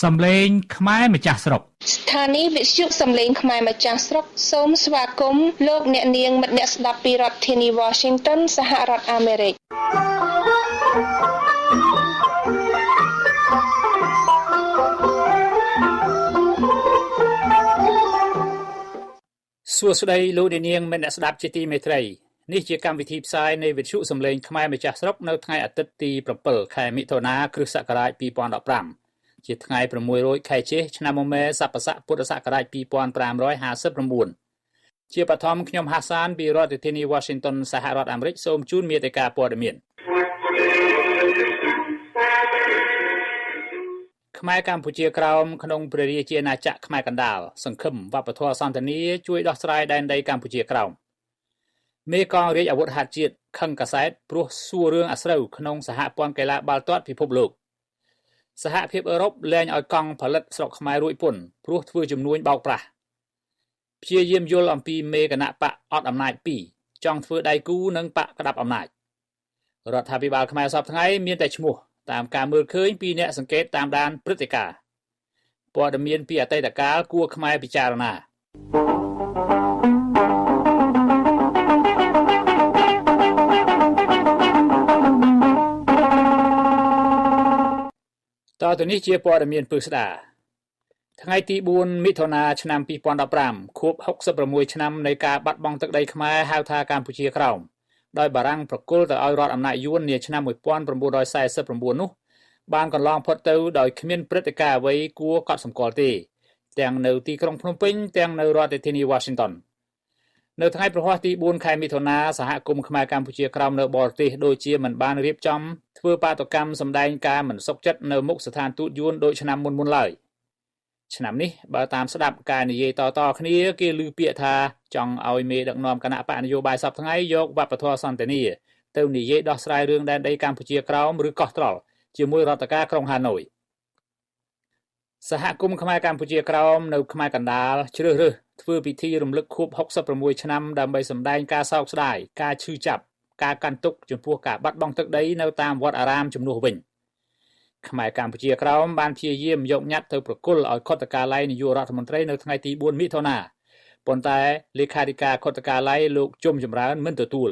សំឡេងខ្មែរម្ចាស់ស្រុកស្ថានីយ៍វិទ្យុសំឡេងខ្មែរម្ចាស់ស្រុកសូមស្វាគមន៍លោកអ្នកនាងមិត្តអ្នកស្ដាប់ពីរដ្ឋធានី Washington សហរដ្ឋអាមេរិកសួស្តីលោកអ្នកនាងមិត្តអ្នកស្ដាប់ជាទីមេត្រីនេះជាកម្មវិធីផ្សាយនៃវិទ្យុសំឡេងខ្មែរម្ចាស់ស្រុកនៅថ្ងៃអាទិត្យទី7ខែមិថុនាគ្រិស្តសករាជ2015ជាថ្ងៃ600ខែជេសឆ្នាំមមែស័កស័កពុទ្ធសករាជ2559ជាបឋមខ្ញុំហាសានពីរដ្ឋធានី Washington សហរដ្ឋអាមេរិកសូមជូនមេតិការព័ត៌មានខ្មែរកម្ពុជាក្រោមក្នុងព្រះរាជាណាចក្រខ្មែរកណ្ដាលសង្ឃឹមវប្បធម៌សន្តានាជួយដោះស្រាយដែនដីកម្ពុជាក្រោមមេកងរាជអាវុធហត្ថជាតិខឹងកាសែតព្រោះសួររឿងអាស្រូវក្នុងសហព័ន្ធកីឡាបាល់ទាត់ពិភពលោកសហភាពអឺរ៉ុបលែងឲ្យកង់ផលិតស្រុកខ្មែររួចពន្ធព្រោះធ្វើជំនួញបោកប្រាស់ព្យាយាមយល់អំពីមេគណៈបកអត់អំណាច2ចង់ធ្វើដៃគូនិងបកក្តាប់អំណាចរដ្ឋាភិបាលខ្មែរសពថ្ងៃមានតែឈ្មោះតាមការមើលឃើញពីអ្នកសង្កេតតាមដានព្រឹត្តិការណ៍ព័ត៌មានពីអតីតកាលគួរខ្មែរពិចារណាតទៅនេះជាព័ត៌មានពិស្ដាថ្ងៃទី4មិថុនាឆ្នាំ2015ខួប66ឆ្នាំនៃការបាត់បង់ទឹកដីខ្មែរហៅថាកម្ពុជាក្រោមដោយបារាំងប្រគល់ទៅឲ្យរដ្ឋអំណាចយួននាឆ្នាំ1949នោះបានកន្លងផុតទៅដោយគ្មានព្រឹត្តិការណ៍អ្វីគួរកត់សម្គាល់ទេទាំងនៅទីក្រុងភ្នំពេញទាំងនៅរដ្ឋធានី Washington នៅថ្ងៃប្រហ័សទី4ខែមិថុនាសហគមន៍ខ្មែរកម្ពុជាក្រោមនៅបរទេសដូចជាមិនបានរៀបចំធ្វើបាតុកម្មសម្ដែងការមិនសុខចិត្តនៅមុខស្ថានទូតយួនដូចឆ្នាំមុនឡើយឆ្នាំនេះបើតាមស្ដាប់ការនិយាយតៗគ្នាគេឮពាក្យថាចង់ឲ្យមេដឹកនាំគណៈបកនយោបាយសពថ្ងៃយកវប្បធម៌សន្តានាទៅនិយាយដោះស្រាយរឿងដែនដីកម្ពុជាក្រោមឬកោះត្រល់ជាមួយរដ្ឋការក្រុងហាណូយសហគមន៍ខ្មែរកម្ពុជាក្រោមនៅខ្មែរកណ្ដាលជ្រើសរើសធ្វើពិធីរំលឹកខួប66ឆ្នាំដើម្បីសម្ដែងការសោកស្ដាយការឈឺចាប់ការកាន់ទុក្ខចំពោះការបាត់បង់ទឹកដីនៅតាមវត្តអារាមជំនួសវិញខ្មែរកម្ពុជាក្រោមបានព្យាយាមយកញត្តិទៅប្រគល់ឲ្យខុទ្ទកាល័យនាយករដ្ឋមន្ត្រីនៅថ្ងៃទី4មិថុនាប៉ុន្តែលេខាធិការខុទ្ទកាល័យលោកជុំចម្រើនមិនទទួល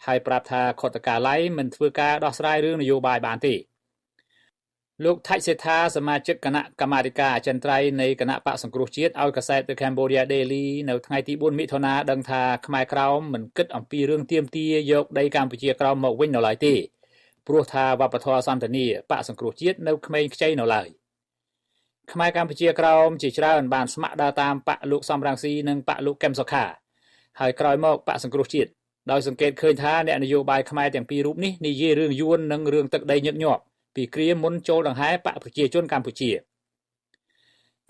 ហើយប្រាប់ថាខុទ្ទកាល័យមិនធ្វើការដោះស្រាយរឿងនយោបាយបានទេលោកថៃសេដ្ឋាសមាជិកគណៈកម្មាធិការអចិន្ត្រៃយ៍នៃគណៈបកសង្គ្រោះជាតិឲ្យកាសែត The Cambodia Daily នៅថ្ងៃទី4មិថុនាដឹងថាខ្មែរក្រោមមិនគិតអំពីរឿងទាមទារយកដីកម្ពុជាក្រោមមកវិញនៅឡើយទេព្រោះថាវប្បធម៌សន្តានាបកសង្គ្រោះជាតិនៅក្មេងខ្ចីនៅឡើយខ្មែរកម្ពុជាក្រោមជាច្រើនបានស្ម័គ្រដើរតាមបកលោកសំរងស៊ីនិងបកលោកកឹមសុខាហើយក្រោយមកបកសង្គ្រោះជាតិដោយសង្កេតឃើញថាអ្នកនយោបាយខ្មែរទាំងពីររូបនេះនិយាយរឿងយួននិងរឿងទឹកដីញឹកញាប់ពីគ្រាមុនចូលដង្ហែបកប្រជាជនកម្ពុជា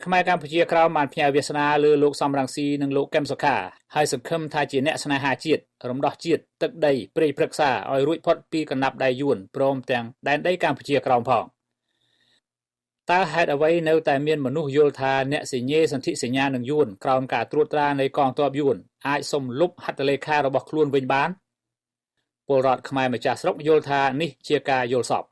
ខ្មែរកម្ពុជាក្រោមបានផ្ញើវាសនាលើលោកសំរងស៊ីនិងលោកកឹមសុខាហើយសង្ឃឹមថាជាអ្នកស្នេហាជាតិរំដោះជាតិទឹកដីព្រៃព្រឹក្សាឲ្យរួចផុតពីកណ្ដាប់ដៃយួនព្រមទាំងដែនដីកម្ពុជាក្រោមផងតើហេតុអ្វីនៅតែមានមនុស្សយល់ថាអ្នកសញ្ញេសន្ធិសញ្ញានឹងយួនក្រោមការត្រួតត្រានៃកងទ័ពយួនអាចសុំលុបហត្ថលេខារបស់ខ្លួនវិញបានពលរដ្ឋខ្មែរម្ចាស់ស្រុកយល់ថានេះជាការយល់សប្តិ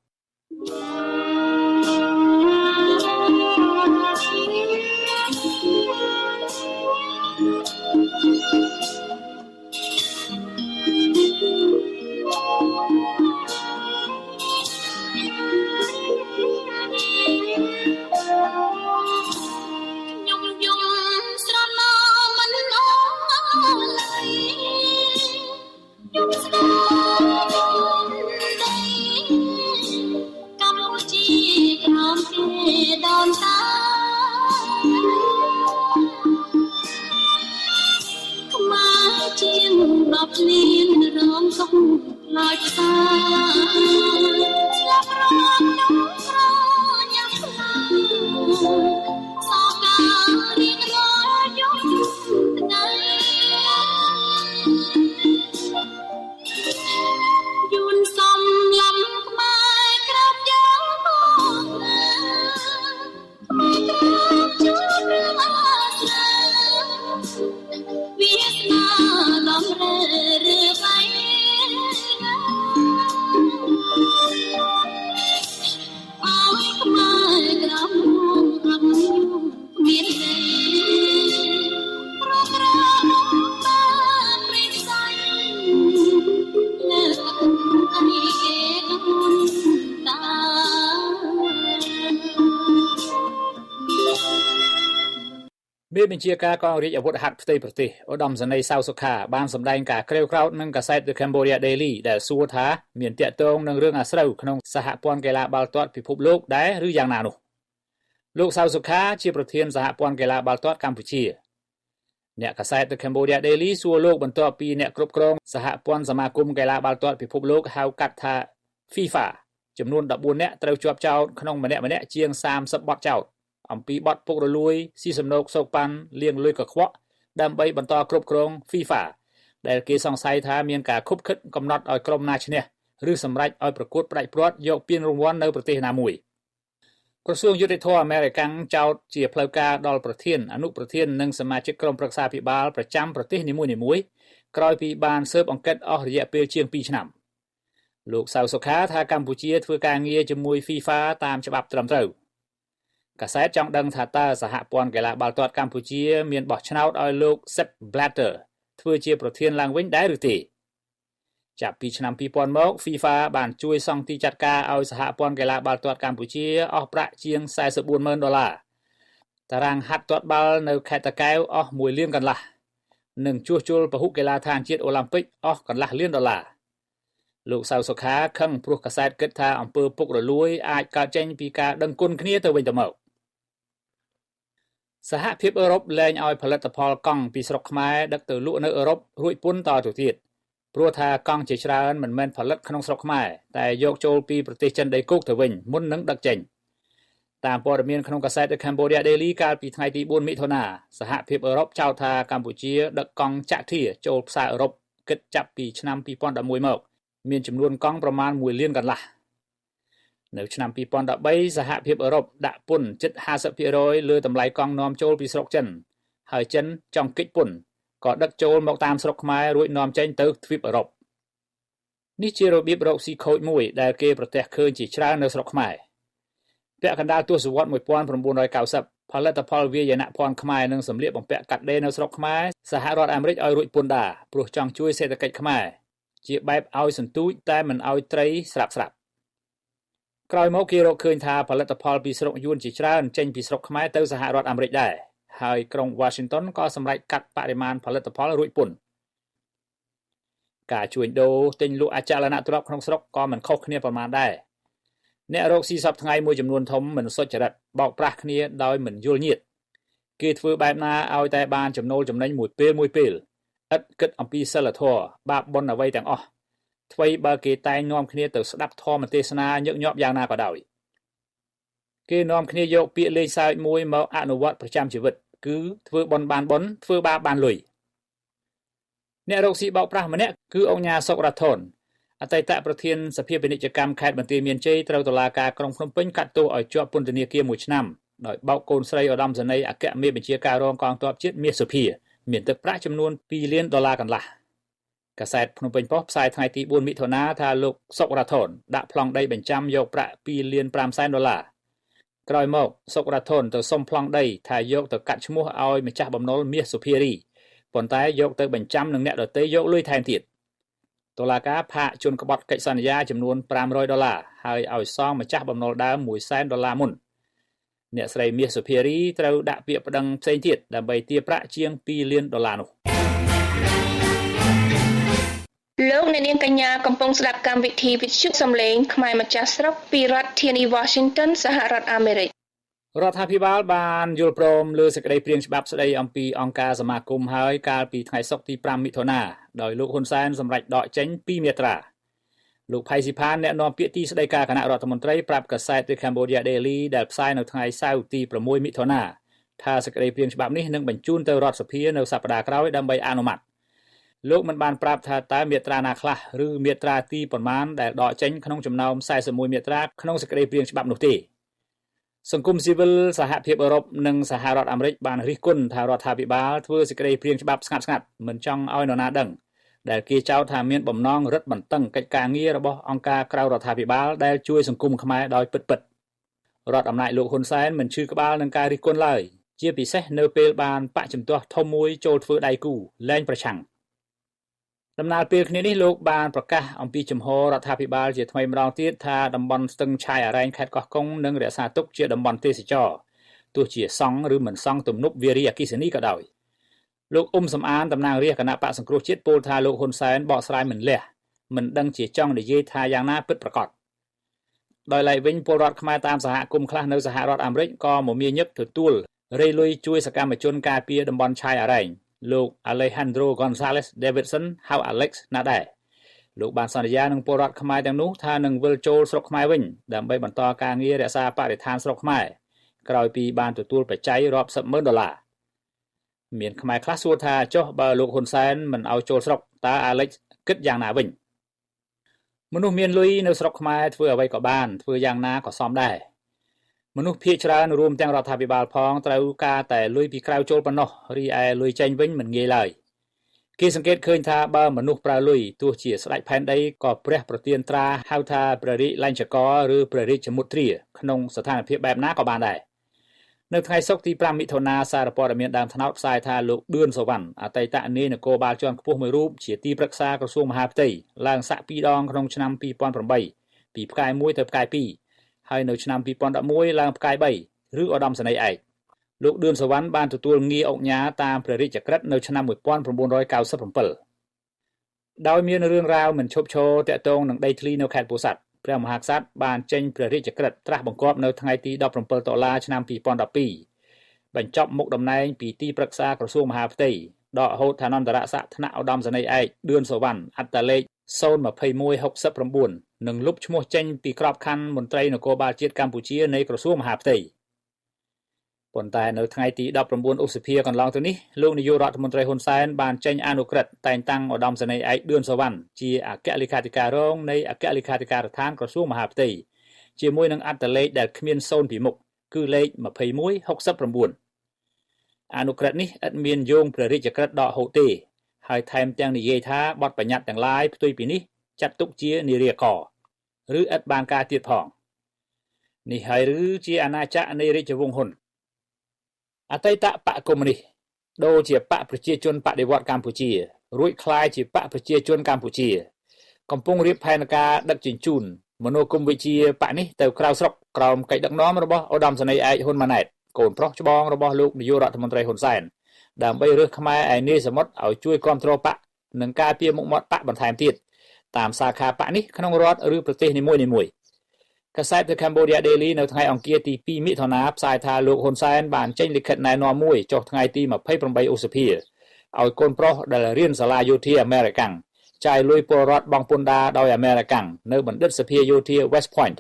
បញ្ជាការកងរាជអាវុធហត្ថផ្ទៃប្រទេសឧត្តមសេនីយ៍សៅសុខាបានសម្ដែងការក្រេវក្រោធនឹងកាសែត The Cambodia Daily ដែលសួរថាមានតាក់ទងនឹងរឿងអាស្រូវក្នុងសហព័ន្ធកីឡាបាល់ទាត់ពិភពលោកដែរឬយ៉ាងណានោះលោកសៅសុខាជាប្រធានសហព័ន្ធកីឡាបាល់ទាត់កម្ពុជាអ្នកកាសែត The Cambodia Daily សួរលោកបន្ទាប់ពីអ្នកគ្រប់គ្រងសហព័ន្ធសមាគមកីឡាបាល់ទាត់ពិភពលោកហៅកាត់ថា FIFA ចំនួន14នាក់ត្រូវជាប់ចោទក្នុងម្នាក់ជាង30បទចោទអំពីបទពុករលួយស៊ីសំណូកសោកប៉ាន់លាងលុយកខ្វក់ដើម្បីបន្តគ្រប់គ្រង FIFA ដែលគេសង្ស័យថាមានការខុបខិតកំណត់ឲ្យក្រុមណាឈ្នះឬសម្រេចឲ្យប្រកួតផ្ដាច់ព្រាត់យកពានរង្វាន់នៅប្រទេសណាមួយក្រសួងយុតិធធម៌អាមេរិកចោទជាផ្លូវការដល់ប្រធានអនុប្រធាននិងសមាជិកក្រុមប្រឹក្សាភិបាលប្រចាំប្រទេសនីមួយៗក្រោយពីបានស៊ើបអង្កេតអស់រយៈពេលជាង2ឆ្នាំលោកសៅសុខាថាកម្ពុជាធ្វើការងារជាមួយ FIFA តាមច្បាប់ត្រឹមត្រូវកាសែតចង់ដឹងថាតើសហព័ន្ធកីឡាបាល់ទាត់កម្ពុជាមានបោះឆ្នោតឲ្យលោក Sepp Blatter ធ្វើជាប្រធានឡើងវិញដែរឬទេចាប់ពីឆ្នាំ2000មក FIFA បានជួយសង់ទីចាត់ការឲ្យសហព័ន្ធកីឡាបាល់ទាត់កម្ពុជាអស់ប្រាក់ជាង$44,000តារាងហាត់ទាត់បាល់នៅខេត្តតាកែវអស់1លានកន្លះនិងជួសជុលពហុកីឡាដ្ឋានជាតិអូឡ িম্প ិកអស់កន្លះលានដុល្លារលោកសៅសុខាខឹងព្រោះកាសែតគិតថាអំពើពុករលួយអាចកើតចេញពីការដឹងគុណគ្នាទៅវិញទៅមកសហភាពអឺរ៉ុបលែងឲ្យផលិតផលកង់ពីស្រុកខ្មែរដឹកទៅលក់នៅអឺរ៉ុបរួចពន្ធតទៅទៀតព្រោះថាកង់ជាច្រើនមិនមែនផលិតក្នុងស្រុកខ្មែរតែយកចូលពីប្រទេសចិនដីគោកទៅវិញមុននឹងដឹកចេញតាមព័ត៌មានក្នុងកាសែត The Cambodia Daily កាលពីថ្ងៃទី4មិថុនាសហភាពអឺរ៉ុបចោទថាកម្ពុជាដឹកកង់ចាក់ធាចូលផ្សារអឺរ៉ុបគិតចាប់ពីឆ្នាំ2011មកមានចំនួនកង់ប្រមាណ1លានកន្លះនៅឆ្នាំ2013សហភាពអឺរ៉ុបដាក់ពន្ធជិត 50% លើតម្លៃកង់នាំចូលពីស្រុកចិនហើយចិនចង់គេចពន្ធក៏ដឹកចូលមកតាមស្រុកខ្មែររួចនាំចេញទៅទ្វីបអឺរ៉ុបនេះជារបៀបរកស៊ីខូចមួយដែលគេប្រទះឃើញជាច្រើននៅស្រុកខ្មែរពាក់កណ្ដាលទសវត្សរ៍1990ផលិតផលវាយនភ័ណ្ឌខ្មែរនិងសម្លៀកបំពាក់កាត់ដេរនៅស្រុកខ្មែរសហរដ្ឋអាមេរិកឲ្យរួចពន្ធដារព្រោះចង់ជួយសេដ្ឋកិច្ចខ្មែរជាបែបឲ្យសន្ទូចតែមិនឲ្យត្រីស្រាប់ក្រោយមកគេរកឃើញថាផលិតផលពីស្រុកយួនជាច្រើនចេញពីស្រុកខ្មែរទៅសហរដ្ឋអាមេរិកដែរហើយក្រុង Washington ក៏សម្រេចកាត់បរិមាណផលិតផលរួចពន្ធការជួញដូរទិញលក់អចលនទ្រព្យក្នុងស្រុកក៏មិនខុសគ្នាប៉ុន្មានដែរអ្នករកស៊ីសពថ្ងៃមួយចំនួនធំមិនសុចរិតបោកប្រាស់គ្នាដោយមិនយល់ញាតគេធ្វើបែបណាឲ្យតែបានចំណូលចំណេញមួយពេលឥតគិតអំពីសិលធម៌បាបបុណ្យអ្វីទាំងអស់ថ្មីបើគេតែងនាំគ្នាទៅស្ដាប់ធម៌ទេសនាញឹកញាប់យ៉ាងណាក៏ដោយគេនាំគ្នាយកពាក្យលេងសើចមួយមកអនុវត្តប្រចាំជីវិតគឺធ្វើបុណ្យបានបុណ្យធ្វើបាបបានលុយអ្នករកស៊ីបោកប្រាស់ម្នាក់គឺអង្គញាសុករថនអតីតប្រធានសភាពាណិជ្ជកម្មខេត្តបន្ទាយមានជ័យត្រូវតុលាការក្រុងភ្នំពេញកាត់ទោសឲ្យជាប់ពន្ធនាគារ1ឆ្នាំដោយបោកកូនស្រីឧត្តមសេនីយ៍អគ្គមេបញ្ជាការរងកងទ័ពជាតិមាសសុភាមានទឹកប្រាក់ចំនួន$2លានកន្លះកាសែតភ្នំពេញប៉ុស្តិ៍ផ្សាយថ្ងៃទី4មិថុនាថាលោកសុករថនដាក់ប្លង់ដីបញ្ចាំយកប្រាក់$2.5 ក្រោយមកសុករថនទៅសុំប្លង់ដីថាយកទៅកាត់ឈ្មោះឲ្យម្ចាស់បំណុលមាសសុភារីប៉ុន្តែយកទៅបញ្ចាំនឹងអ្នកដទៃយកលុយថែមទៀតតុលាការផាកជន់ក្បត់កិច្ចសន្យាចំនួន$500ហើយឲ្យសងម្ចាស់បំណុលដើម$100,000មុនអ្នកស្រីមាសសុភារីត្រូវដាក់ពាក្យប្តឹងផ្សេងទៀតដើម្បីទារប្រាក់ជាង$2លាននោះលោកអ្នកនាងកញ្ញាកំពុងស្ដាប់កម្មវិធីវិទ្យុសំឡេងខ្មែរម្ចាស់ស្រុកពីរដ្ឋធានី Washington សហរដ្ឋអាមេរិករដ្ឋាភិបាលបានយល់ព្រមលើសេចក្តីព្រាងច្បាប់ស្តីអំពីអង្គការសមាគមហើយកាលពីថ្ងៃសុក្រទី5មិថុនាដោយលោកហ៊ុនសែនសម្រេចដកចេញ2មាត្រាលោកផៃស៊ីផានអ្នកនាំពាក្យទីស្តីការគណៈរដ្ឋមន្ត្រីប្រាប់កាសែត The Cambodia Daily ដែលផ្សាយនៅថ្ងៃសៅរ៍ទី6មិថុនាថាសេចក្តីព្រាងច្បាប់នេះនឹងបញ្ជូនទៅរដ្ឋសភានៅសប្តាហ៍ក្រោយដើម្បីអនុម័តលោកមិនបានប្រាប់ថាតើមាត្រាណាខ្លះឬមាត្រាទីប៉ុន្មានដែលដកចេញក្នុងចំណោម41មាត្រាក្នុងសេចក្តីព្រាងច្បាប់នោះទេសង្គមស៊ីវិលសហភាពអឺរ៉ុបនិងសហរដ្ឋអាមេរិកបានរិះគន់ថារដ្ឋាភិបាលធ្វើសេចក្តីព្រាងច្បាប់ស្ងាត់មិនចង់ឲ្យនរណាដឹងដែលគេចោទថាមានបំណងរឹតបន្តឹងកិច្ចការងាររបស់អង្គការក្រៅរដ្ឋាភិបាលដែលជួយសង្គមខ្មែរដោយពិតរដ្ឋអំណាចលោកហ៊ុនសែនមិនឈឺក្បាលនឹងការរិះគន់ឡើយជាពិសេសនៅពេលបានបកជំទាស់ធំមួយចូលធ្វើដៃគូលែងប្រឆាំងដំណើរពេលគ្នានេះលោកបានប្រកាសអំពីជំហររដ្ឋាភិបាលជាថ្មីម្ដងទៀតថាតំបន់ស្ទឹងឆាយអរ៉ែងខេត្តកោះកុងនឹងរក្សាទុកជាតំបន់ទេសចរ ទោះជាសង់ឬមិនសង់ទំនប់វារីអគ្គិសនីក៏ដោយលោកសំអានតំណាងរាស្ត្រគណៈបកសង្គ្រោះជាតិពោលថាលោកហ៊ុនសែនបកស្រាយមិនលះមិនដឹងជាចង់និយាយថាយ៉ាងណាពិតប្រាកដដោយឡែកវិញពលរដ្ឋខ្មែរតាមសហគមន៍ខ្លះនៅសហរដ្ឋអាមេរិកក៏មមាញឹកទទួលរៃលុយជួយសកម្មជនការពារតំបន់ឆាយអារ៉ែងលោក Alejandro Gonzalez Davidson ហៅ Alex ណាដែរលោកបានសន្យានឹងពលរដ្ឋខ្មែរទាំងនោះថានឹងវិលចូលស្រុកខ្មែរវិញដើម្បីបន្តការងាររក្សាបរិស្ថានស្រុកខ្មែរក្រោយពីបានទទួលបច្ច័យរាប់សិបម៉ឺនដុល្លារមានខ្មែរខ្លះសួរថាចុះបើលោកហ៊ុនសែនមិនឲ្យចូលស្រុកតើ Alex គិតយ៉ាងណាវិញមនុស្សមានលុយនៅស្រុកខ្មែរធ្វើអ្វីក៏បានធ្វើយ៉ាងណាក៏សមដែរមនុស្សភាគច្រើនរួមទាំងរដ្ឋាភិបាលផងត្រូវការតែលុយពីក្រៅចូលប៉ុណ្ណោះរីឯលុយចេញវិញមិនងាយឡើយគេសង្កេតឃើញថាបើមនុស្សប្រើលុយទោះជាស្ដេចផែនដីក៏ព្រះប្រទានត្រាហៅថាព្រះរាជលញ្ជករឬព្រះរាជមុទ្រាក្នុងស្ថានភាពបែបណាក៏បានដែរនៅថ្ងៃសុក្រទី5មិថុនាសារព័ត៌មានដើមថ្នោតផ្សាយថាលោកឌឿនសុវណ្ណអតីតនាយនគរបាលជាន់ខ្ពស់មួយរូបជាទីប្រឹក្សាក្រសួងមហាផ្ទៃឡើងសាក់2ដងក្នុងឆ្នាំ2008ពីផ្កាយ1ទៅផ្កាយ2ហើយនៅឆ្នាំ2011ឡើងផ្កាយ3ឬឧត្តមសេនីយ៍ឯកលោកឌឿនសុវណ្ណបានទទួលងារអង្គញាតាមព្រះរាជក្រឹត្យនៅឆ្នាំ1997ដោយមានរឿងរ៉ាវមិនឈប់ឈរទាក់ទងនឹងដីធ្លីនៅខេត្តពោធិ៍សាត់ព្រះមហាក្សត្របានចេញព្រះរាជក្រឹត្យត្រាស់បង្គាប់នៅថ្ងៃទី17តុលាឆ្នាំ2012បញ្ចប់មុខតំណែងពីទីប្រឹក្សាក្រសួងមហាផ្ទៃដកហូតឋានន្តរស័ក្តិថ្នាក់ឧត្តមសេនីយ៍ឯកឌឿនសុវណ្ណអត្តលេខ02169និងលុបឈ្មោះចេញពីក្របខ័ណ្ឌមន្ត្រីនគរបាលជាតិកម្ពុជានៃក្រសួងមហាផ្ទៃប៉ុន្តែនៅថ្ងៃទី19ឧសភាកន្លងទៅនេះលោកនាយករដ្ឋមន្ត្រីហ៊ុនសែនបានចេញអនុក្រឹត្យតែងតាំងឧត្តមសេនីយ៍ឯកឌឿនសុវណ្ណជាអគ្គលេខាធិការរងនៃអគ្គលេខាធិការដ្ឋានក្រសួងមហាផ្ទៃជាមួយនឹងអត្តលេខដែលគ្មាន0ពីមុខគឺលេខ2169អនុក្រឹត្យនេះឥតមានយោងព្រះរាជក្រឹត្យដកហូតទេហើយថែមទាំងនិយាយថាបទបញ្ញត្តិទាំងឡាយផ្ទុយពីនេះចាត់ទុកជានារីកឬឥតបានការទៀតផងនេះហើយឬជាអាណាចក្រនៃរាជវង្សហ៊ុនអតីតបកកុម្មុយនីសដូចជាបកប្រជាជនបដិវត្តកម្ពុជារួចคล้ายជាបកប្រជាជនកម្ពុជាកំពុងរៀបផែនការដឹកជញ្ជូនមនោគមវិជ្ជាបកនេះទៅក្រៅស្រុកក្រោមកិច្ចដឹកនាំរបស់ឧត្តមសេនីយ៍ឯកហ៊ុនម៉ាណែតកូនប្រុសច្បងរបស់លោកនាយករដ្ឋមន្ត្រីហ៊ុនសែនដើម្បីរើសខ្មែរឯនាយសមុទ្រឲ្យជួយគ្រប់គ្រងបកនិងការពារមុខមាត់បកបន្ថែមទៀតតាមសាខាបកនេះក្នុងរដ្ឋឬប្រទេសនីមួយៗកាសែត The Cambodia Daily នៅថ្ងៃអង្គារទី2មិថុនាផ្សាយថាលោកហ៊ុនសែនបានចេញលិខិតណែនាំមួយចុះថ្ងៃទី28ឧសភាឲ្យកូនប្រុសដែលរៀនសាលាយោធាអាមេរិកាំងចាយលុយពលរដ្ឋបង់ពន្ធដារដោយអាមេរិកាំងនៅបណ្ឌិតសភាយោធា West Point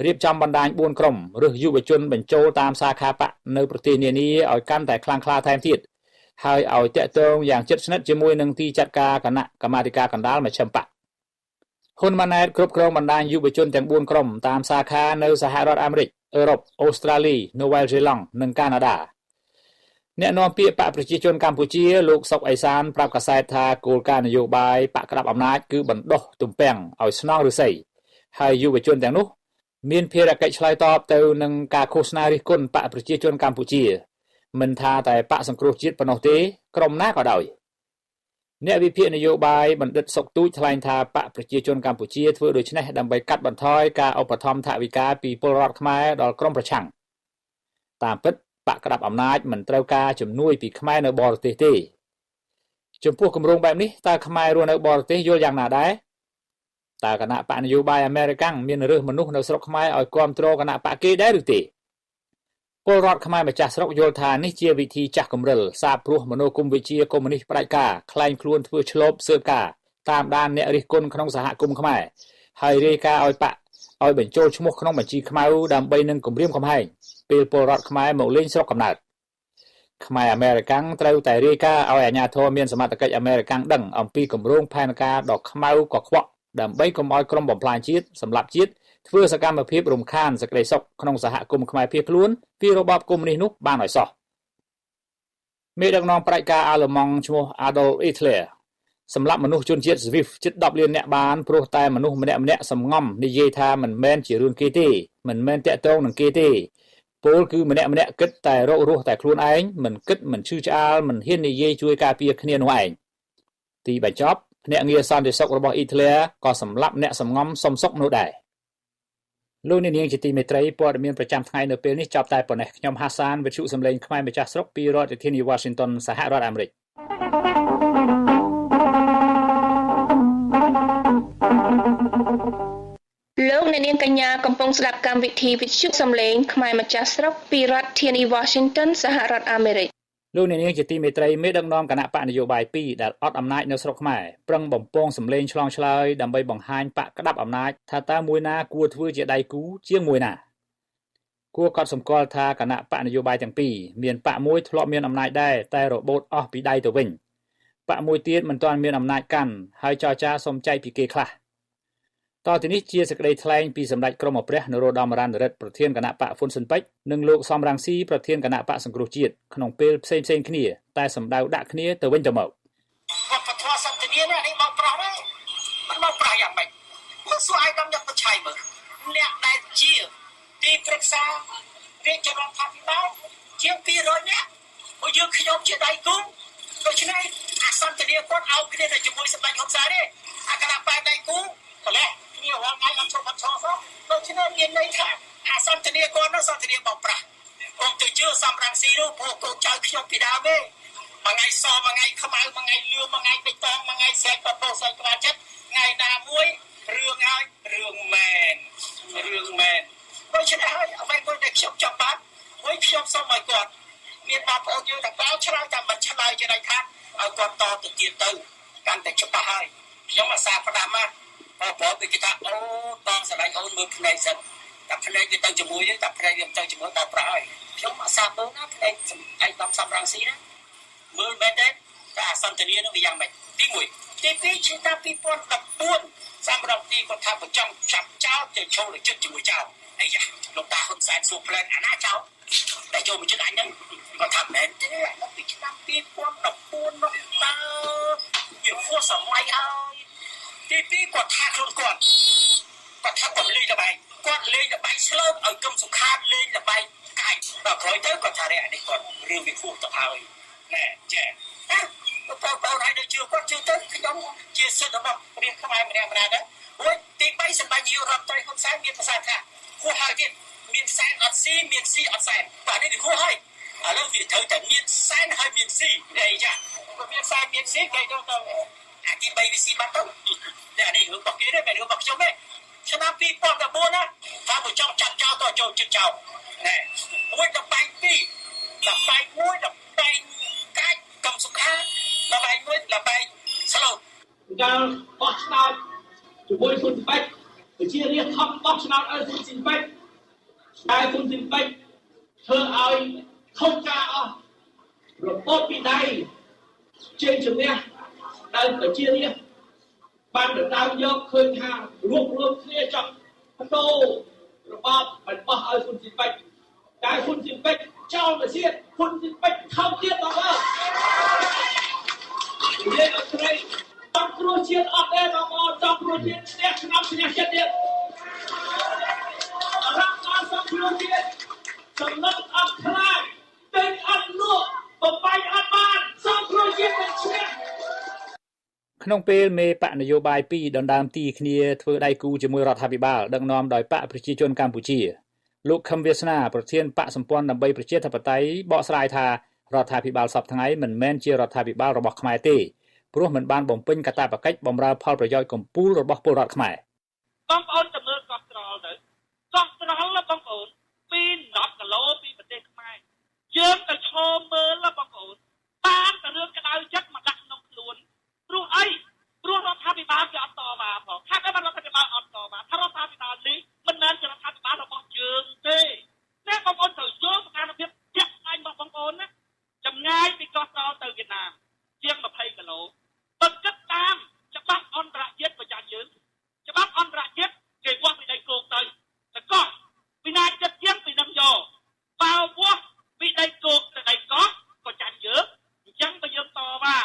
រៀបចំបណ្ដាញ4ក្រុមរើសយុវជនបញ្ចូលតាមសាខាបកនៅប្រទេសនានាឲ្យកាន់តែខ្លាំងក្លាថែមទៀតហើយឲ្យតាក់ទងយ៉ាងជិតស្និទ្ធជាមួយនឹងទីចាត់ការគណៈកម្មាធិការកណ្ដាលមជ្ឈិមបក្សហ៊ុនម៉ាណែតគ្រប់គ្រងបណ្ដាញយុវជនទាំង4ក្រុមតាមសាខានៅសហរដ្ឋអាមេរិកអឺរ៉ុបអូស្ត្រាលីនូវែលសេឡង់និងកាណាដាអ្នកនាំពាក្យបកប្រជាជនកម្ពុជាលោកសុកអេសានប្រាប់កាសែតថាគោលការណ៍នយោបាយបកក្តាប់អំណាចគឺបណ្ដុះទំពាំងឲ្យស្នងឫស្សីហើយយុវជនទាំងនោះមានភារកិច្ចឆ្លើយតបទៅនឹងការឃោសនារិះគន់បកប្រជាជនកម្ពុជាមិនថាតែបកសង្គ្រោះជាតិប៉ុណ្ណោះទេក្រុមណាក៏ដោយអ្នកវិភាគនយោបាយបណ្ឌិតសុកទូចថ្លែងថាបកប្រជាជនកម្ពុជាធ្វើដូច្នេះដើម្បីកាត់បន្ថយការឧបត្ថម្ភថវិកាពីពលរដ្ឋខ្មែរដល់ក្រុមប្រឆាំងតាមពិតបកក្តាប់អំណាចមិនត្រូវការជំនួយពីខ្មែរនៅបរទេសទេចំពោះគម្រោងបែបនេះតើខ្មែររស់នៅបរទេសយល់យ៉ាងណាដែរតើគណៈបកនយោបាយអាមេរិកាំងមានរើសមនុស្សនៅស្រុកខ្មែរឲ្យគ្រប់គ្រងគណៈបកគេដែរឬទេពលរដ្ឋខ្មែរម្ចាស់ស្រុកយល់ថានេះជាវិធីចាស់គំរិលសាបព្រោះមនោគមវិជ្ជាកុម្មុយនីសផ្ដាច់ការក្លែងខ្លួនធ្វើឆ្លូបស៊ើបការតាមដានអ្នករិះគន់ក្នុងសហគមន៍ខ្មែរហើយរាយការណ៍ឲ្យបកឲ្យបញ្ចូលឈ្មោះក្នុងបញ្ជីខ្មៅដើម្បីនឹងគម្រាមកំហែងពេលពលរដ្ឋខ្មែរមកលេងស្រុកកំណើតខ្មែរអាមេរិកាំងត្រូវតែរាយការណ៍ឲ្យអាជ្ញាធរមានសមត្ថកិច្ចអាមេរិកាំងដឹងអំពីគម្រោងផែនការដ៏ខ្មៅកខ្វក់ដើម្បីកុំឲ្យក្រុមបំផ្លាញជាតិសម្លាប់ជាតិធ្វើសកម្មភាពរំខានសេចក្តីសុខក្នុងសហគមន៍ខ្មែរភៀសខ្លួនពីរបបកុម្មុយនីសនោះបានឲ្យសោះមេដឹកនាំផ្ដាច់ការអាល្លឺម៉ង់ឈ្មោះ Adolf Hitler សម្លាប់មនុស្សជនជាតិស្វីសជិត10លាននាក់បានព្រោះតែមនុស្សម្នាក់សំងំនិយាយថាមិនមែនជារឿងគេទេមិនមែនតាក់ទងនឹងគេទេពលគឺម្នាក់គិតតែរករស់តែខ្លួនឯងមិនគិតមិនឈឺឆ្អាលមិនហ៊ាននិយាយជួយការពារគ្នានោះឯងទីបញ្ចប់ភ្នាក់ងារសន្តិសុខរបស់ Hitler ក៏សម្លាប់អ្នកសំងំសំសុកនោះដែរ លោកអ្នកនាងជាទីមេត្រីព័ត៌មានប្រចាំថ្ងៃនៅពេលនេះចាប់តែប៉ុណ្ណេះខ្ញុំហាសានវិទ្យុសំឡេងខ្មែរម្ចាស់ស្រុកពីរដ្ឋធានី Washington សហរដ្ឋអាមេរិកលោកអ្នកនាងកញ្ញាកំពុងស្ដាប់កម្មវិធីវិទ្យុសំឡេងខ្មែរម្ចាស់ស្រុកពីរដ្ឋធានី Washington សហរដ្ឋអាមេរិកលោកអ្នកនាងជាទីមេត្រីមេដឹកនាំគណៈបកនយោបាយ2ដែលអត់អំណាចនៅស្រុកខ្មែរប្រឹងបំពងសម្លេងឆ្លងឆ្លើយដើម្បីបង្ហាញបកក្តាប់អំណាចថាតើមួយណាគួរធ្វើជាដៃគូជាងមួយណាគួរកត់សម្គាល់ថាគណៈបកនយោបាយទាំងពីរមានបកមួយធ្លាប់មានអំណាចដែរតែរបូតអស់ពីដៃទៅវិញបកមួយទៀតមិនទាន់មានអំណាចកាន់ហើយចរចាសុំចែកពីគេខ្លះតទៅនេះជាសេចក្តីថ្លែងពីសម្ដេចក្រមព្រះនរោត្តមរណរដ្ឋប្រធានគណៈបកហ៊ុនស៊ិនប៉ិចនិងលោកសំរងស៊ីប្រធានគណៈបកសង្គ្រោះជាតិក្នុងពេលផ្សេងៗគ្នាតែសម្ដៅដាក់គ្នាទៅវិញទៅមកវប្បធម៌សន្តិនិកនេះមកប្រោះដែរមិនមកប្រោះយ៉ាងម៉េចមកសួរឯកឧត្តមអ្នកបច្ឆ័យមើលអ្នកដែលជាទីប្រឹក្សារាជរដ្ឋាភិបាលជាង200នាក់ពួកយើងខ្ញុំជាដៃគូដូច្នេះអាសន្តិនិកគាត់អោបគ្នាទៅជាមួយសម្ដេចហ៊ុនសែនទេអាគណៈបកដៃគូម្លេះគ្នារងថ្ងៃអត់ឈប់អត់ឈរសោះដូច្នេះមានន័យថាអាសន្តិនិកគាត់នោះសន្តិនិកបោកប្រាស់អត់ទៅជឿសំរងស៊ីនោះពួកកូនចៅខ្ញុំពីដើមទេមួយថ្ងៃសមួយថ្ងៃខ្មៅមួយថ្ងៃលឿងមួយថ្ងៃបេតងមួយថ្ងៃស្រែកបបោស្រែកក្បាលចិត្តថ្ងៃណាមួយរឿងហើយរឿងមែនដូច្នេះហើយអ្វីមួយដែលខ្ញុំចង់បានមួយខ្ញុំសូមឲ្យគាត់មានបងប្អូនយើងទាំងអស់ឆ្លើយតែមិនឆ្លើយជាដាច់ខាតឲ្យគាត់តទៅទៀតទៅកាន់តែច្បាស់ហើយខ្ញុំអាសាផ្ដាំមកបើពីគេថាអូបងស្លាញ់អូនមើលភ្នែកសិនតែភ្នែកវាទៅជាមួយតែភ្នែកវាទៅជាមួយដល់ប្រាស់ហើយខ្ញុំអាសាមើលណាភ្នែកឯកតំសំរងស៊ីណាមើលមែនទេតែអសន្តិនិកនោះវាយ៉ាងម៉េចទី1ទី2ជាតា2014សម្រាប់ទីគាត់ថាប្រចាំចាប់ចោលទៅចូលលើចិត្តជាមួយចោលអាយ៉ាលោកតាហ៊ុនសែនសួរផ្លែនអាណាចោលតែចូលមកចិត្តអញហ្នឹងគាត់ថាមែនទេពីឆ្នាំ2014នោះតើវាហួសសម័យហើយទី2គាត់ថាខ្លួនគាត់ថាគាត់លេងល្បែងស្លើបឲ្យកឹមសុខាតលេងល្បែងកាយដល់ក្រោយទៅគាត់ថាអានេះគាត់រឿងវាហួសទៅហើយណែចាបងហើយនៅជឿគាត់ជឿទៅខ្ញុំជាសិទ្ធិរបស់រៀនខ្មែរម្នាក់ដែរមួយទី3សម្រាប់នាយករដ្ឋមន្ត្រីហ៊ុនសែនមានប្រសាសន៍ថាគួរហើយទៀតមានសែនអត់ស៊ីមានស៊ីអត់សែនបាទនេះវាគួរហើយឥឡូវវាត្រូវតែមានសែនហើយមានស៊ីតែចាបើមានសែនមានស៊ីគេទៅអាទី3វាស៊ីបាត់ទៅតែនេះរឿងរបស់គេទេមិនរឿងរបស់ខ្ញុំទេឆ្នាំ2014ណាថាបើចង់ចាត់ចោលទៅចូលចិត្តចោលណែមួយដល់បែក2ដល់បែក1ដល់បែកកាច់កំសុខាដល់បែក1ដល់បែកស្លូតកាលបោះឆ្នោតជាមួយហ៊ុនស៊ិនប៉ិចជារៀបខំបោះឆ្នោតឲ្យហ៊ុនស៊ិនប៉ិចតែហ៊ុនស៊ិនប៉ិចធ្វើឲ្យខុសការអស់របបពីដៃជើងជំនះដែលប្រជារាស្ត្របានដណ្ដើមយកឃើញថារួមគ្នាចង់បដូររបបរបស់ឲ្យហ៊ុនស៊ិនប៉ិចតែហ៊ុនស៊ិនប៉ិចចោលមកទៀតហ៊ុនស៊ិនប៉ិចខំទៀតបងប្អូននិយាយអត់ស្រីចង់គ្រួជាតិអត់ទេបងប្អូនចង់គ្រួជាតិស្ទះឆ្នាំស្ទះចិត្តទៀតរកបានសង្គ្រោះជាតិចំណុចអត់ខ្លាចពេញអត់លក់បបាយអត់បានសង្គ្រោះជាតិមិនឈ្នះក្នុងពេលមេបកនយោបាយ2ដណ្ដើមទីគ្នាធ្វើដៃគូជាមួយរដ្ឋាភិបាលដឹកនាំដោយបកប្រជាជនកម្ពុជាលោកខឹមវាសនាប្រធានបកសម្ព័ន្ធដើម្បីប្រជាធិបតេយ្យបកស្រាយថារដ្ឋាភិបាលសពថ្ងៃមិនមែនជារដ្ឋាភិបាលរបស់ខ្មែរទេព្រោះមិនបានបំពេញកាតព្វកិច្ចបម្រើផលប្រយោជន៍កំពូលរបស់ពលរដ្ឋខ្មែរបងប្អូនទៅមើលកោះត្រល់ទៅកោះត្រល់បងប្អូនពី10គីឡូពីប្រទេសខ្មែរយើងទៅឈរមើលបងប្អូនតាមតែរឿងក្តៅចិត្តមកដាក់ក្នុងខ្លួនព្រោះអីព្រោះរដ្ឋាភិបាលគេអត់តវ៉ាផងថាតែរដ្ឋាភិបាលអត់តវ៉ាថារដ្ឋាភិបាលនេះមិនមែនជារដ្ឋាភិបាលរបស់យើងទេតែបងប្អូនត្រូវយល់ស្ថានភាពជាក់ស្ដែងរបស់បងប្អូនណាចម្ងាយពីកោះត្រល់ទៅវៀតណាមជាង20គីឡូបើគិតតាមច្បាប់អន្តរជាតិប្រចាំយើងច្បាប់អន្តរជាតិគេវាស់ពីដីគោកទៅតែកោះពីណាចិត្តជាងពីនឹងយកបើវាស់ពីដីគោកទៅដីកោះក៏ចាញ់យើងអញ្ចឹងបើយើងតវ៉ា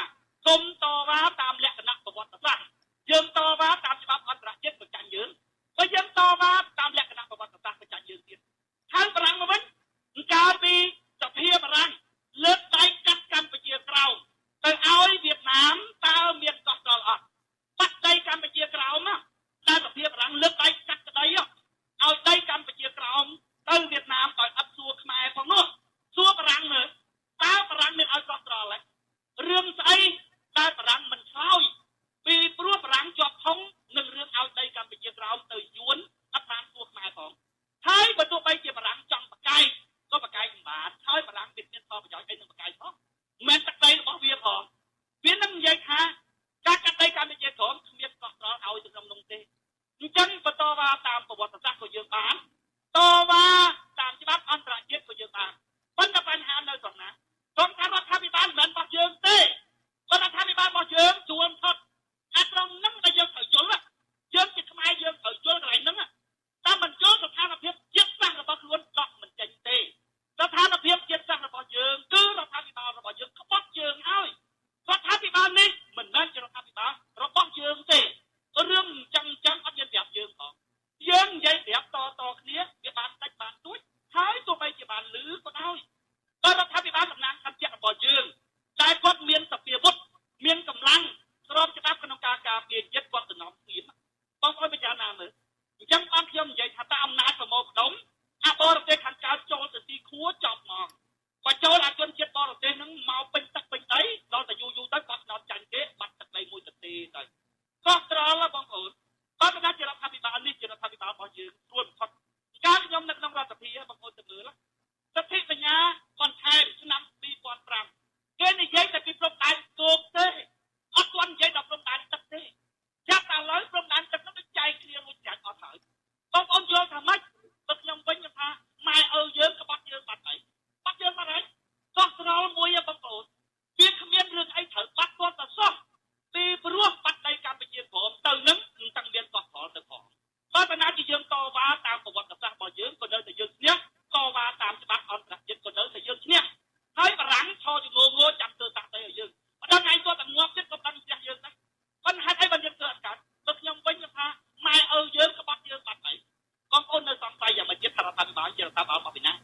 យជារដ្ឋាភិបាលរបស់វៀតណាម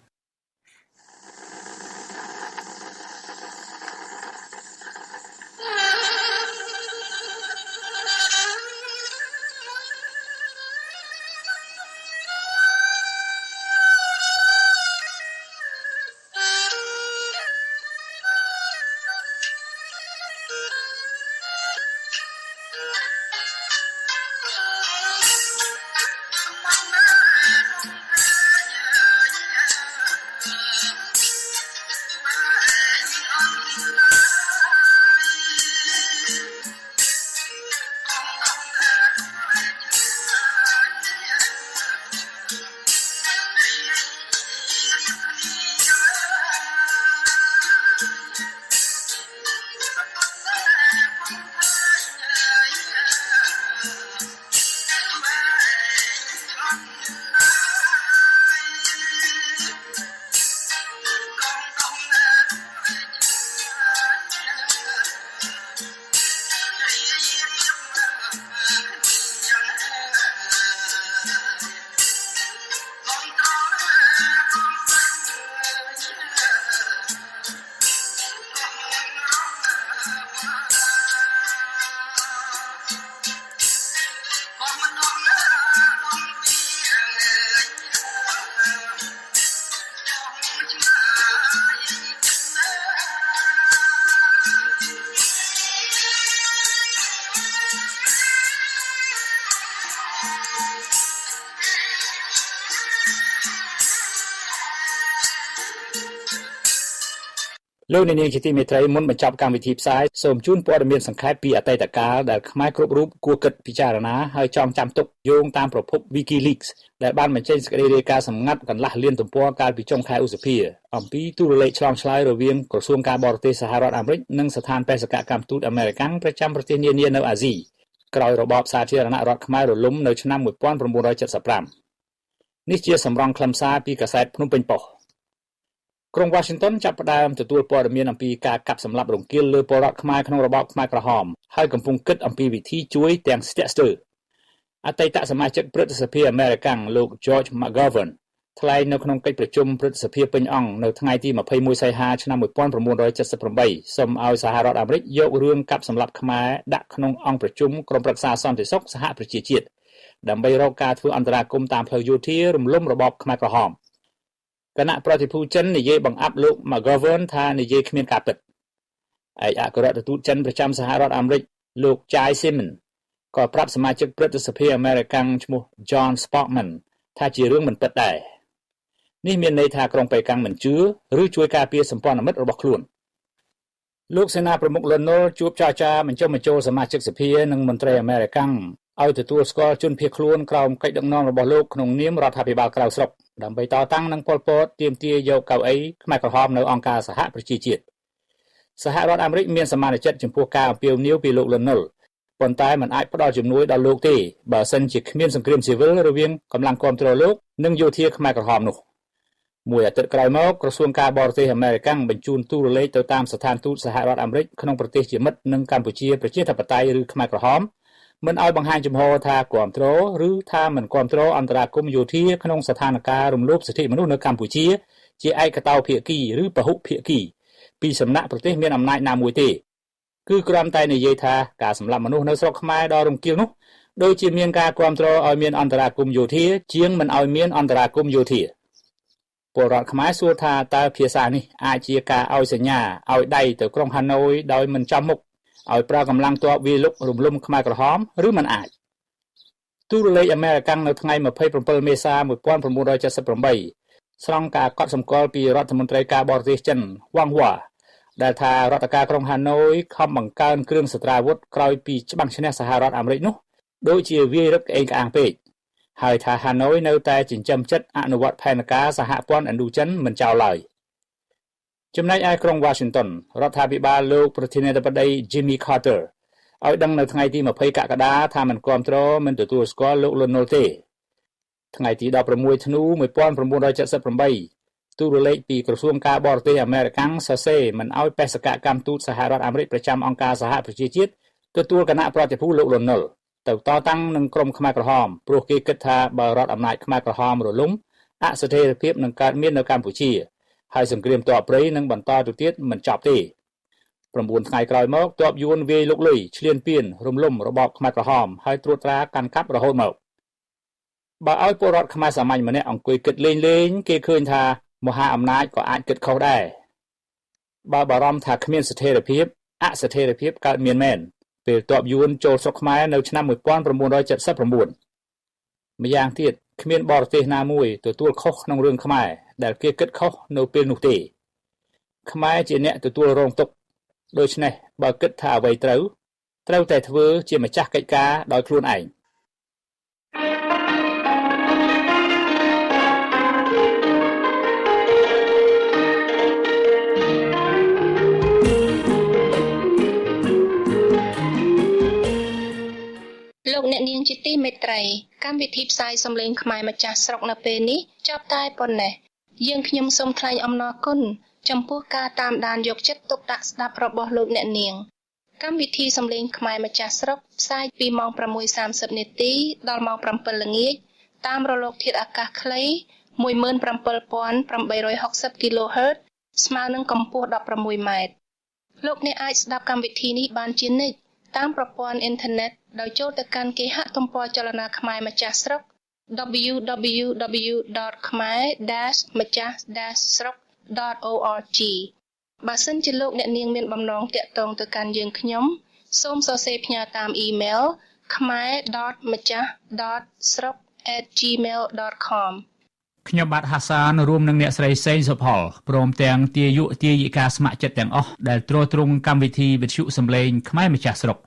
លោកនាងជាទីមេត្រីមុនបញ្ចប់កម្មវិធីផ្សាយសូមជូនព័ត៌មានសង្ខេបពីអតីតកាលដែលខ្មែរគ្រប់រូបគួរគិតពិចារណាហើយចងចាំទុកយោងតាមប្រភព WikiLeaks ដែលបានបញ្ចេញសេចក្តីរាយការណ៍សម្ងាត់កន្លះលានទំព័រកាលពីចុងខែឧសភាអំពីទូរលេខឆ្លងឆ្លើយរវាងក្រសួងការបរទេសសហរដ្ឋអាមេរិកនិងស្ថានបេសកកម្មទូតអាមេរិកប្រចាំប្រទេសនានានៅអាស៊ីក្រោយរបបសាធារណរដ្ឋខ្មែររលំនៅឆ្នាំ1975នេះជាសម្រង់ខ្លឹមសារពីកាសែតភ្នំពេញប៉ុស្តិ៍ក្រុង Washington ចាប់ផ្ដើមទទួលព័ត៌មានអំពីការកាប់សម្លាប់រង្គាលលើពលរដ្ឋខ្មែរក្នុងរបបខ្មែរក្រហមហើយកំពុងគិតអំពីវិធីជួយទាំងស្ទាក់ស្ទើរអតីតសមាជិកព្រឹទ្ធសភាអាមេរិកលោក George McGovern ថ្លែងនៅក្នុងកិច្ចប្រជុំព្រឹទ្ធសភាពេញអង្គនៅថ្ងៃទី21សីហាឆ្នាំ1978សូមឲ្យសហរដ្ឋអាមេរិកយករឿងកាប់សម្លាប់ខ្មែរដាក់ក្នុងអង្គប្រជុំក្រុមប្រឹក្សាសន្តិសុខសហប្រជាជាតិដើម្បីរកការធ្វើអន្តរាគមន៍តាមផ្លូវយោធារំលំរបបខ្មែរក្រហមគណៈប្រតិភូចិននិយាយបង្អាប់លោក McGovern ថានិយាយគ្មានការពិតឯកអគ្គរដ្ឋទូតចិនប្រចាំសហរដ្ឋអាមេរិកលោក Chai Simon ក៏ប្រាប់សមាជិកព្រឹទ្ធសភាអាមេរិកឈ្មោះ John Spokman ថាជារឿងមិនពិតដែរនេះមានន័យថាក្រុងប៉េកាំងមិនជឿឬជួយការពារសម្ព័ន្ធមិត្តរបស់ខ្លួនលោកសេនាប្រមុខលន់នល់ជួបចរចាបញ្ចុះបញ្ចូលសមាជិកសភានិងមន្ត្រីអាមេរិកឲ្យទទួលស្គាល់ជនភៀសខ្លួនក្រោមកិច្ចដឹកនាំរបស់លោកក្នុងនាមរដ្ឋាភិបាលក្រៅស្រុកដើម្បីតតាំងនឹងប៉ុលពតទាមទារយកកៅអីខ្មែរក្រហមនៅអង្គការសហប្រជាជាតិសហរដ្ឋអាមេរិកមានសមានចិត្តចំពោះការអំពាវនាវពីលោកលន់នល់ប៉ុន្តែมันអាចផ្ដល់ជំនួយដល់លោកទេបើសិនជាគ្មានសង្គ្រាមស៊ីវិលរវាងកម្លាំងគ្រប់គ្រងលោកនិងយោធាខ្មែរក្រហមនោះមួយអាទិត្យក្រោយមកក្រសួងការបរទេសអាមេរិកបញ្ជូនទូរលេខទៅតាមស្ថានទូតសហរដ្ឋអាមេរិកក្នុងប្រទេសជាមិត្តនឹងកម្ពុជាប្រជាធិបតេយ្យឬខ្មែរក្រហមមិនឲ្យបង្ហាញចំហថាគាំទ្រឬថាមិនគាំទ្រអន្តរាគមន៍យោធាក្នុងស្ថានភាពរំលោភសិទ្ធិមនុស្សនៅកម្ពុជាជាឯកតោភាគីឬពហុភាគីពីសំណាក់ប្រទេសមានអំណាចណាមួយទេគឺគ្រាន់តែនិយាយថាការសម្លាប់មនុស្សនៅស្រុកខ្មែរដ៏រង្គាលនោះដូចជាមានការគាំទ្រឲ្យមានអន្តរាគមន៍យោធាជាងមិនឲ្យមានអន្តរាគមន៍យោធាពលរដ្ឋខ្មែរសួរថាតើភាសានេះអាចជាការឲ្យសញ្ញាឲ្យដៃទៅក្រុងហាណូយដោយមិនចំមុខឲ្យប្រើកម្លាំងទ័ពវាយលុករំលំខ្មែរក្រហមឬមិនអាចទូរលេខអាមេរិកនៅថ្ងៃ27មេសា1978ស្រង់ការកត់សម្គាល់ពីរដ្ឋមន្ត្រីការបរទេសចិនវ៉ាងហួរដែលថារដ្ឋការក្រុងហាណូយខំបង្កើនគ្រឿងសត្រាវុធក្រោយពីច្បាំងឈ្នះសហរដ្ឋអាមេរិកនោះដូចជាវាយរឹកក្អេងក្អាងពេកហើយថាហាណូយនៅតែចិញ្ចឹមចិត្តអនុវត្តផែនការសហព័ន្ធឥណ្ឌូចិនមិនចោលឡើយចំណែកឯក្រុង Washington រដ្ឋាភិបាលលោកប្រធានាធិបតី Jimmy Carter ឲ្យដឹងនៅថ្ងៃទី20កក្កដាថាមិនគាំទ្រមិនទទួលស្គាល់លោកលន់នល់ទេថ្ងៃទី16ធ្នូ1978ទូរលេខពីក្រសួងការបរទេសអាមេរិកសរសេរមិនឲ្យបេសកកម្មទូតសហរដ្ឋអាមេរិកប្រចាំអង្គការសហប្រជាជាតិទទួលគណៈប្រតិភូលោកលន់នល់ទៅតតាំងនឹងក្រុមខ្មែរក្រហមព្រោះគេគិតថាបើរដ្ឋអំណាចខ្មែរក្រហមរលំ អស្ថិរភាពនឹងកើតមាននៅកម្ពុជាហើយសង្គ្រាមទ័ពព្រៃនឹងបន្តទៅទៀតមិនចប់ទេ9ថ្ងៃក្រោយមកទ័ពយួនវាយលុកលុយឈ្លានពានរំលំរបបខ្មែរក្រហមហើយត្រួតត្រាកាន់កាប់រហូតមកបើឲ្យពលរដ្ឋខ្មែរសាមញ្ញម្នាក់អង្គុយគិតលេងគេឃើញថាមហាអំណាចក៏អាចគិតខុសដែរបើបារម្ភថាគ្មានស្ថិរភាពអស្ថិរភាពកើតមានមែនពេលទ័ពយួនចូលស្រុកខ្មែរនៅឆ្នាំ1979ម្យ៉ាងទៀតគ្មានបរទេសណាមួយទទួលខុសក្នុងរឿងខ្មែរដែលគេគិតខុសនៅពេលនោះទេខ្មែរជាអ្នកទទួលរងទុក្ខដូច្នេះបើគិតថាអ្វីត្រូវតែធ្វើជាម្ចាស់កិច្ចការដោយខ្លួនឯងលោកអ្នកនាងជាទីមេត្រីកម្មវិធីផ្សាយសំឡេងខ្មែរម្ចាស់ស្រុកនៅពេលនេះចប់តែប៉ុណ្ណេះយើងខ្ញុំសូមថ្លែងអំណរគុណចំពោះការតាមដានយកចិត្តទុកដាក់ស្ដាប់របស់លោកអ្នកនាងកម្មវិធីសំឡេងខ្មែរម្ចាស់ស្រុកផ្សាយពីម៉ោង 6:30 នាទីដល់ម៉ោង 7 ល្ងាចតាមរលកធាតុអាកាសខ្លី 17860 kHz ស្មើនឹងកម្ពស់ 16 ម៉ែត្រលោកអ្នកអាចស្ដាប់កម្មវិធីនេះបានជានិច្ចតាមប្រព័ន្ធអ៊ីនធឺណិតដោយចូលទៅកាន់គេហទំព័រចលនាខ្មែរម្ចាស់ស្រុក www.khmer-machas-sruk.org បើសិនជាលោកអ្នកនាងមានបំណងតាក់ទងទៅកាន់យើងខ្ញុំសូមសរសេរផ្ញើតាមអ៊ីមែល khmer.machas.sruk@gmail.com ខ្ញុំបាទហាសានរួមនឹងអ្នកស្រីសេងសុផលព្រមទាំងទាយុទាយិកាស្ម័គ្រចិត្តទាំងអស់ដែលទ្រទ្រង់កម្មវិធីវិទ្យុសំឡេងខ្មែរម្ចាស់ស្រុក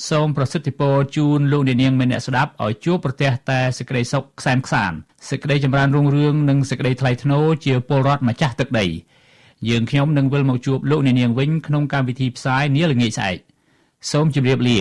សូមប្រសិទ្ធពរជូនលោកអ្នកនាងអ្នកស្ដាប់ឲ្យជួបប្រទះតែសេចក្តីសុខក្សែមខ្សាន្តសេចក្តីចម្រើនរុងរឿងនិងសេចក្តីថ្លៃថ្នូរជាពលរដ្ឋម្ចាស់ទឹកដីយើងខ្ញុំនឹងវិលមកជួបលោកអ្នកនាងវិញក្នុងកម្មវិធីផ្សាយនាល្ងាចស្អែកសូមជម្រាបលា